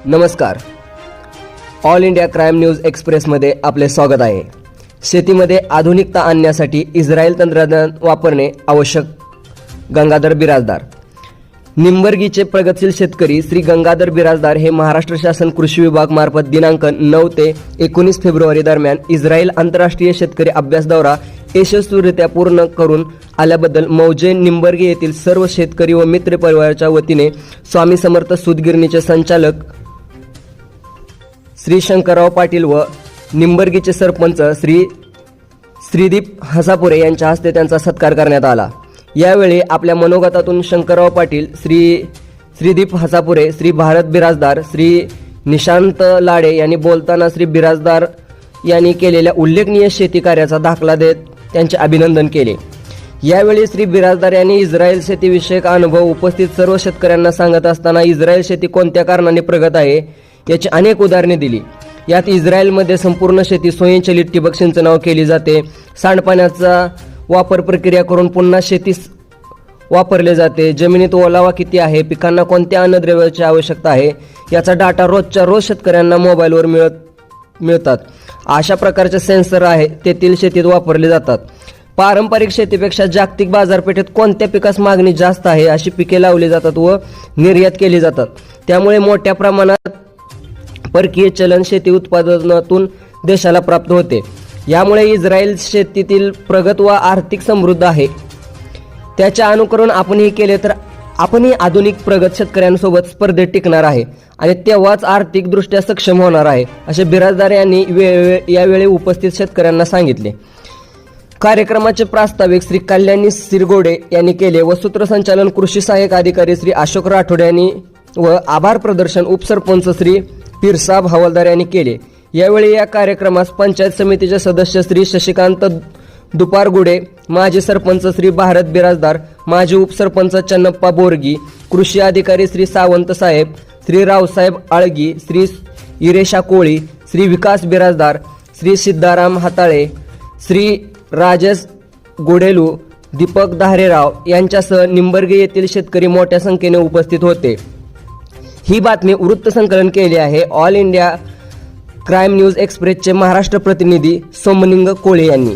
नमस्कार. All India crime news एक्सप्रेसमध्ये आपले स्वागत आहे. शेतीमध्ये आधुनिकता आणण्यासाठी इस्रायल तंत्रज्ञान वापरणे आवश्यक. गंगाधर बिराजदार. निंबर्गीचे प्रगतशील शेतकरी श्री गंगाधर बिराजदार हे महाराष्ट्र शासन कृषी विभाग मार्फत दिनांक 9 ते 19 फेब्रुवारी दरम्यान इस्रायल आंतरराष्ट्रीय शेतकरी अभ्यास दौरा यशस्वीरित्या पूर्ण करून आल्याबद्दल मौजे निंबर्गी येथील सर्व शेतकरी व मित्र परिवाराच्या वतीने स्वामी समर्थ सूतगिरणीचे संचालक श्री शंकरराव पाटील व निंबर्गीचे सरपंच श्रीदीप हसापुरे यांच्या हस्ते त्यांचा सत्कार करण्यात आला. यावेळी आपल्या मनोगतातून शंकरराव पाटील, श्रीदीप हसापुरे, श्री भारत बिराजदार, श्री निशांत लाडे यांनी बोलताना श्री बिराजदार यांनी केलेल्या उल्लेखनीय शेती कार्याचा दाखला देत त्यांचे अभिनंदन केले. यावेळी श्री बिराजदार यांनी इस्रायल शेतीविषयक अनुभव उपस्थित सर्व शेतकऱ्यांना सांगत असताना इस्रायल शेती कोणत्या कारणाने प्रगत आहे याची अनेक उदाहरणे दिली. यात इस्रायलमध्ये संपूर्ण शेती स्वयंचलित ठिबक सिंचनावर केली जाते. सांडपाण्याचा वापर प्रक्रिया करून पुन्हा शेतीस वापरले जाते. जमिनीत ओलावा किती आहे, पिकांना कोणत्या अन्नद्रव्याची आवश्यकता आहे याचा डाटा रोजच्या रोज शेतकऱ्यांना मोबाईलवर मिळतात. अशा प्रकारचे सेन्सर आहे तेथील शेतीत वापरले जातात. पारंपरिक शेतीपेक्षा जागतिक बाजारपेठेत कोणत्या पिकास मागणी जास्त आहे अशी पिके लावली जातात व निर्यात केली जातात. त्यामुळे मोठ्या प्रमाणात परकीय चलन शेती उत्पादनातून देशाला प्राप्त होते. यामुळे इस्रायल शेतीतील प्रगत व आर्थिक समृद्ध आहे. त्याचे अनुकरण आपणही केले तर आपणही आधुनिक प्रगत शेतकऱ्यांसोबत स्पर्धेत टिकणार आहे आणि तेव्हाच आर्थिकदृष्ट्या सक्षम होणार आहे, असे बिराजदार यांनी यावेळी उपस्थित शेतकऱ्यांना सांगितले. कार्यक्रमाचे प्रास्ताविक श्री कल्याणी सिरगोडे यांनी केले व सूत्रसंचालन कृषी सहाय्यक अधिकारी श्री अशोक राठोड यांनी व आभार प्रदर्शन उपसरपंच श्री पीरसाब हवालदार यांनी केले. यावेळी या कार्यक्रमास पंचायत समितीचे सदस्य श्री शशिकांत दुपारगुडे, माजी सरपंच श्री भारत बिराजदार, माजी उपसरपंच चन्नप्पा बोरगी, कृषी अधिकारी श्री सावंत साहेब, श्री रावसाहेब आळगी, श्री इरेशा कोळी, श्री विकास बिराजदार, श्री सिद्धाराम हाताळे, श्री राजेश गोडेलू, दीपक धारेराव यांच्यासह निंबर्गी येथील शेतकरी मोठ्या संख्येने उपस्थित होते. ही बातमी वृत्तसंकलन केली आहे ऑल इंडिया क्राईम न्यूज एक्सप्रेसचे महाराष्ट्र प्रतिनिधी सोमलिंग कोळे यांनी.